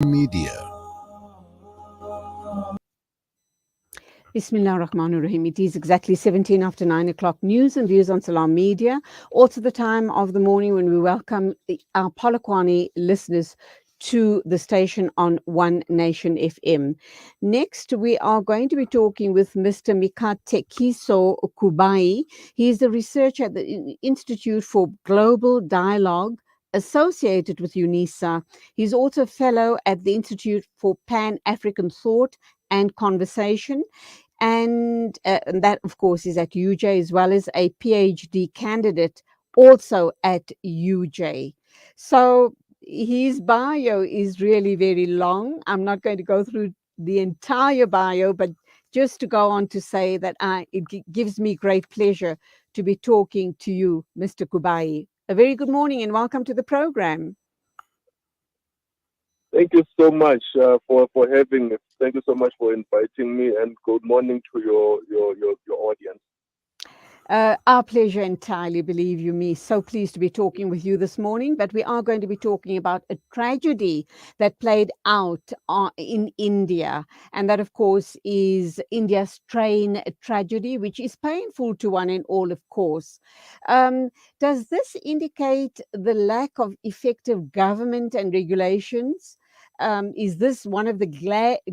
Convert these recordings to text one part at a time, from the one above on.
Media. Bismillah ar-Rahman ar-Rahim. It is exactly 17 after 9 o'clock. News and views on Salam Media. Also the time of the morning when we welcome our Polokwane listeners to the station on One Nation FM. Next, we are going to be talking with Mr. Mikatekiso Kubayi. He is a researcher at the Institute for Global Dialogue associated with UNISA. He's also a fellow at the Institute for Pan-African Thought and Conversation. And that, of course, is at UJ, as well as a PhD candidate also at UJ. So his bio is really very long. I'm not going to go through the entire bio, but just to go on to say that it gives me great pleasure to be talking to you, Mr. Kubayi. A very good morning and welcome to the program. Thank you so much for having me. Thank you so much for inviting me, and good morning to your audience. Our pleasure entirely, believe you me. So pleased to be talking with you this morning. But we are going to be talking about a tragedy that played out in India. And that, of course, is India's train tragedy, which is painful to one and all, of course. Does this indicate the lack of effective government and regulations? Is this one of the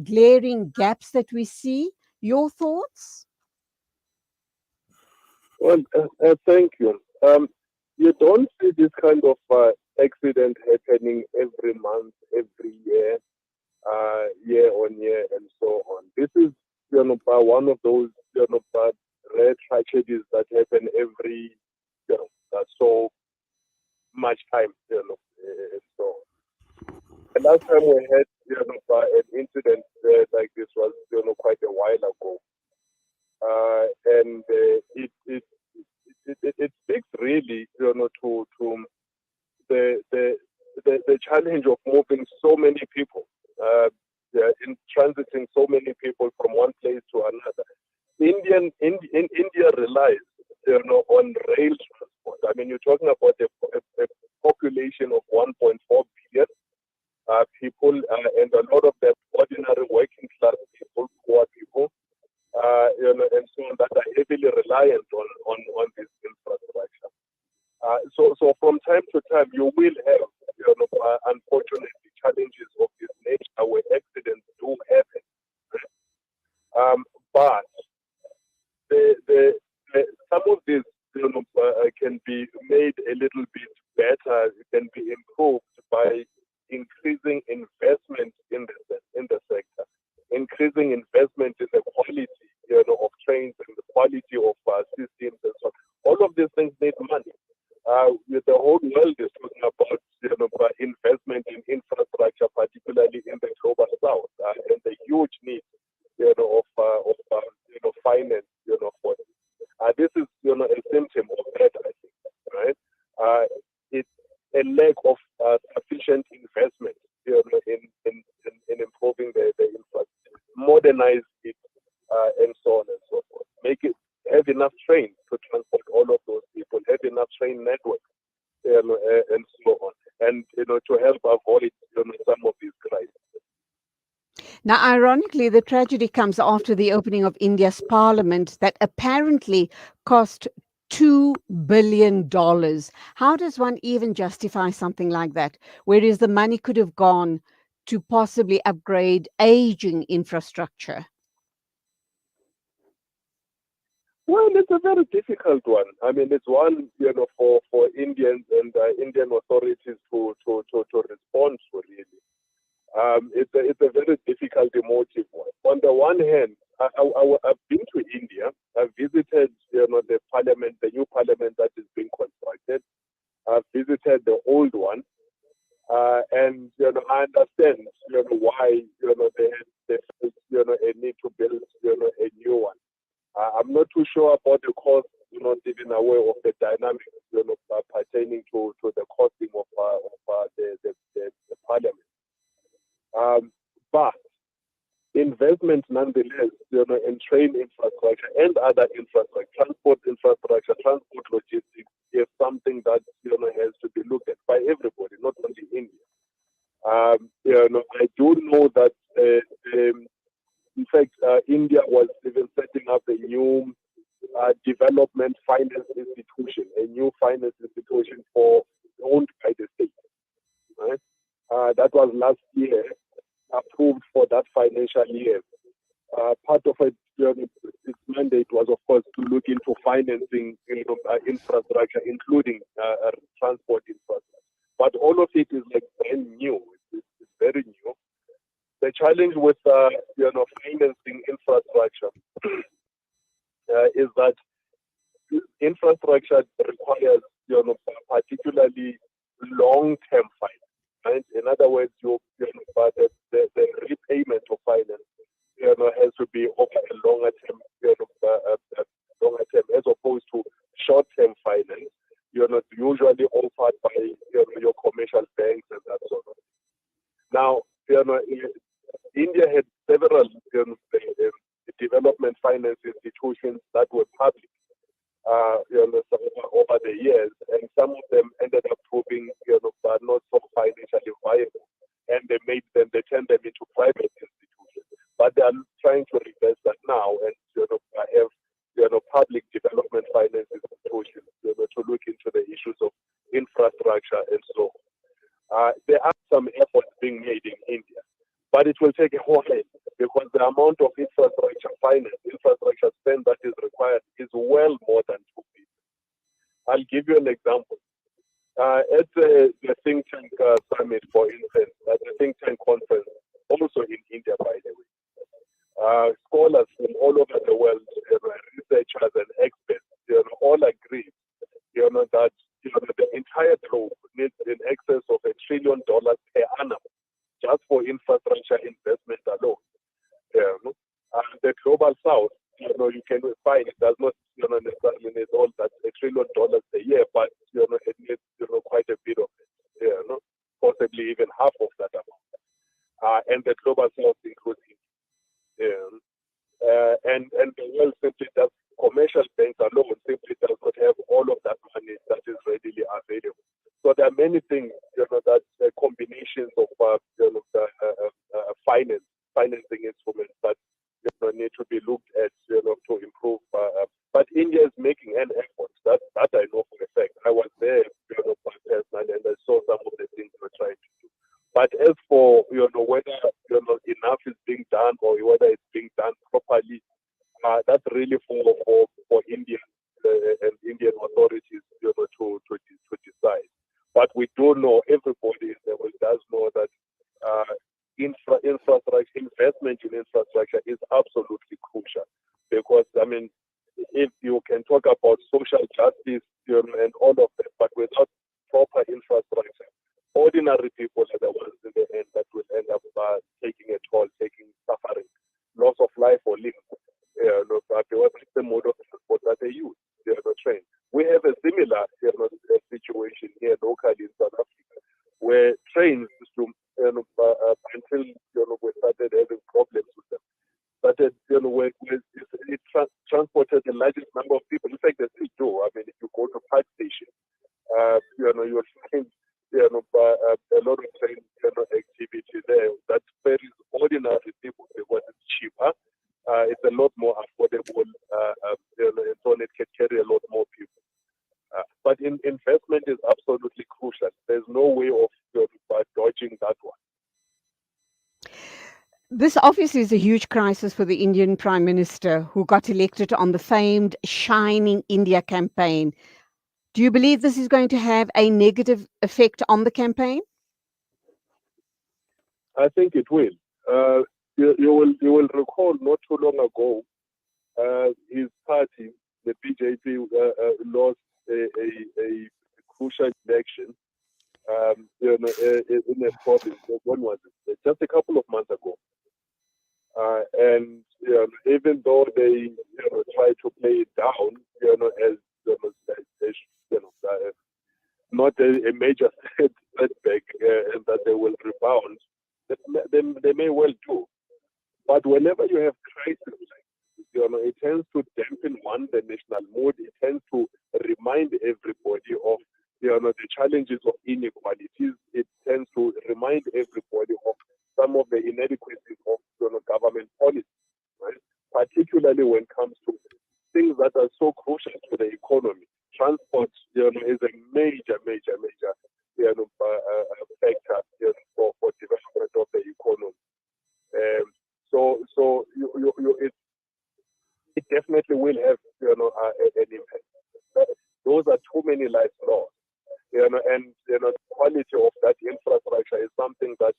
glaring gaps that we see? Your thoughts? Well, thank you. You don't see this kind of accident happening every month, every year, year on year, and so on. This is, one of those, rare tragedies that happen every, so much time, and so on. The last time we had, an incident like this was, quite a while ago. And it speaks really, to the challenge of moving so many people, in transiting so many people from one place to another. India relies, on rail transport. I mean, you're talking about a population of 1.4 billion people, and a lot of them ordinary working class people, poor people. And so on, that are heavily reliant on this infrastructure. So from time to time, you will have, unfortunately, challenges of this nature where accidents do happen. But some of these, can be made a little bit better. It can be improved by increasing investment in the sector, increasing investment in the quality, of trains and the quality of systems and so on. All of these things need money. The whole world is talking about, investment in infrastructure, particularly in the global south, and the huge need, of finance, for this. This is, a symptom of that, I think, right? It's a lack of sufficient investment, in improving the infrastructure, modernize it, and so on and so forth. Make it have enough trains to transport all of those people, have enough train networks, and so on, and to help avoid some of these crises. Now, ironically, the tragedy comes after the opening of India's parliament that apparently cost $2 billion. How does one even justify something like that? Whereas the money could have gone to possibly upgrade aging infrastructure. Well, it's a very difficult one. I mean, it's one, for Indians and Indian authorities to respond to, really. It's a very difficult, emotive one. On the one hand, I've been to India. I've visited, the parliament, the new parliament that is being constructed. I've visited the old one, and I understand, why, they felt, a need to build, a new one. I'm not too sure about the cost. Not even aware of the dynamics, pertaining to the costing of the parliament. But investment, nonetheless, in train infrastructure and other infrastructure, transport infrastructure, transport logistics, is something that has to be looked at by everybody, not only India. I do know that, in fact, India was even setting up a new development finance institution, a new finance institution owned by the state. Right? That was last year, approved for that financial year. Part of its mandate was, of course, to look into financing infrastructure, including transport infrastructure. But all of it is like brand new. It's very new. The challenge with financing infrastructure is that infrastructure requires particularly long-term finance. Right? In other words, the repayment of finance has to be over a longer term, as opposed to short-term finance. Usually offered by your commercial banks and that sort of thing. Now, India had several development finance institutions that were public over the years, and some of them ended up proving not so financially viable, and they turned them into private institutions. But they are trying to reverse that now and have public development finance institutions to look into the issues of infrastructure and so on. There are some efforts being made in India, but it will take a while because the amount of infrastructure spend that is required is well more than 2 billion. I'll give you an example. At the think tank summit, for instance, at the think tank conference, also in India, by the way, scholars from all over the world, researchers and experts, all agree, that the entire globe needs in excess of $1 trillion per annum just for infrastructure investment alone. The global south, you can find it does not necessarily need all that $1 trillion a year, but it needs quite a bit of it, possibly even half of that amount. And the global south includes India. And the world simply does, commercial banks alone simply does not have all of that money that is readily available. So there are many things, that combinations of financing instruments that need to be looked at, to improve. But India is making an effort. That I know for a fact. I was there, personally, and I saw some of the things we're trying to do. But as for whether enough is being done or whether it's being done properly, that's really for India and Indian authorities to decide. But we do know, everybody in the world does know that infrastructure, investment in infrastructure is absolutely crucial. Because, I mean, if you can talk about social justice and all of that, but without proper infrastructure, ordinary people are the ones in the end that will end up taking a toll, suffering, loss of life or limb. It's the mode of transport that they use, train. We have a similar situation here locally in South Africa, where trains until we started having problems with them. Started, it transported the largest number of people. In fact, they still do. I mean, if you go to Park Station, you'll find a lot of train activity there that varies ordinary people because it's cheaper. It's a lot more affordable, so it can carry a lot more people. But investment is absolutely crucial. There's no way of dodging that one. This obviously is a huge crisis for the Indian Prime Minister, who got elected on the famed Shining India campaign. Do you believe this is going to have a negative effect on the campaign? I think it will. You will recall not too long ago, his party, the BJP, lost a crucial election. In a province. When was it? Just a couple of months ago. And even though they try to play it down, as not a major setback, and that they will rebound, they may well do. But whenever you have crisis, it tends to dampen the national mood. It tends to remind everybody of the challenges of inequalities, it tends to remind everybody of some of the inadequacies of government policy, right? Particularly when it comes to things that are so crucial to the economy. Transport, is a major, major, major, factor for development of the economy. So it definitely will have an impact. Those are too many lives lost. And the quality of that infrastructure is something that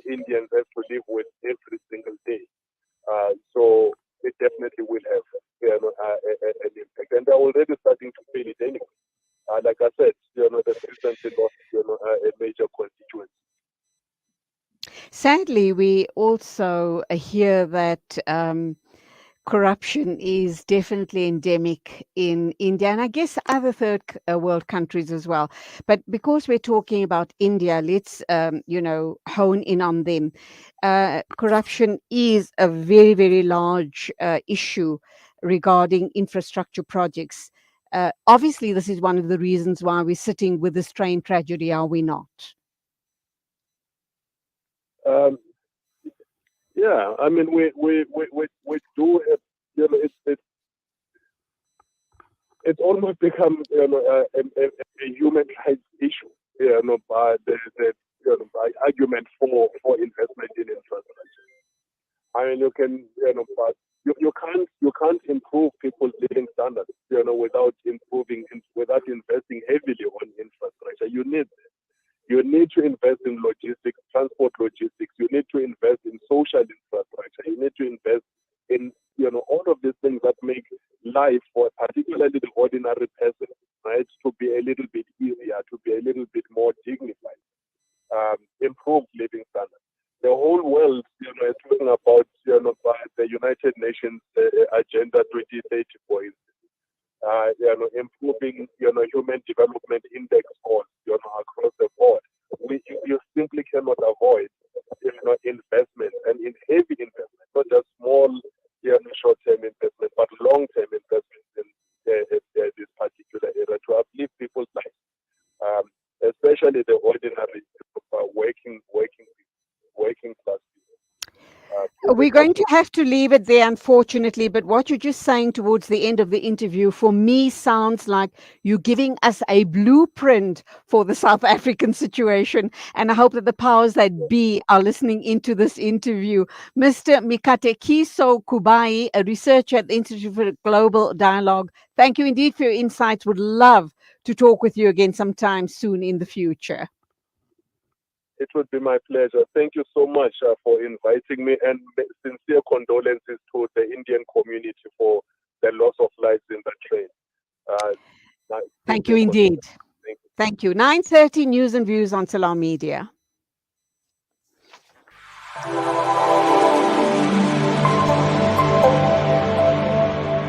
Indians have to live with every single day. So it definitely will have an impact, and they're already starting to feel it anyway. Like I said, the recently lost a major constituency. Sadly, we also hear that corruption is definitely endemic in India, and I guess other third world countries as well. But because we're talking about India, let's hone in on them. Corruption is a very, very large issue regarding infrastructure projects. Obviously, this is one of the reasons why we're sitting with this train tragedy, are we not? Yeah, I mean, we do have, it's almost become a human rights issue, by the by argument for investment in infrastructure. I mean, you can, but you can't improve people's living standards, without without investing heavily on infrastructure. You need to invest in logistics, transport logistics. You need to invest in social infrastructure. You need to invest in, all of these things that make life for particularly the ordinary person, right, to be a little bit easier, to be a little bit more dignified, improved living standards. The whole world, is talking about, by the United Nations Agenda 2030, for instance. Improving, human development index scores, across the board. You simply cannot avoid, investment, and in heavy investment, not just small, short-term investment, but long-term investment in this particular area to uplift people's lives, especially the ordinary, working class people. We're going to have to leave it there, unfortunately. But what you're just saying towards the end of the interview, for me, sounds like you're giving us a blueprint for the South African situation. And I hope that the powers that be are listening into this interview. Mr. Mikatekiso Kubayi, a researcher at the Institute for Global Dialogue, thank you indeed for your insights. Would love to talk with you again sometime soon in the future. It would be my pleasure. Thank you so much for inviting me, and sincere condolences to the Indian community for the loss of lives in the train. Thank you indeed. Thank you. 9:30 News and Views on Salam Media.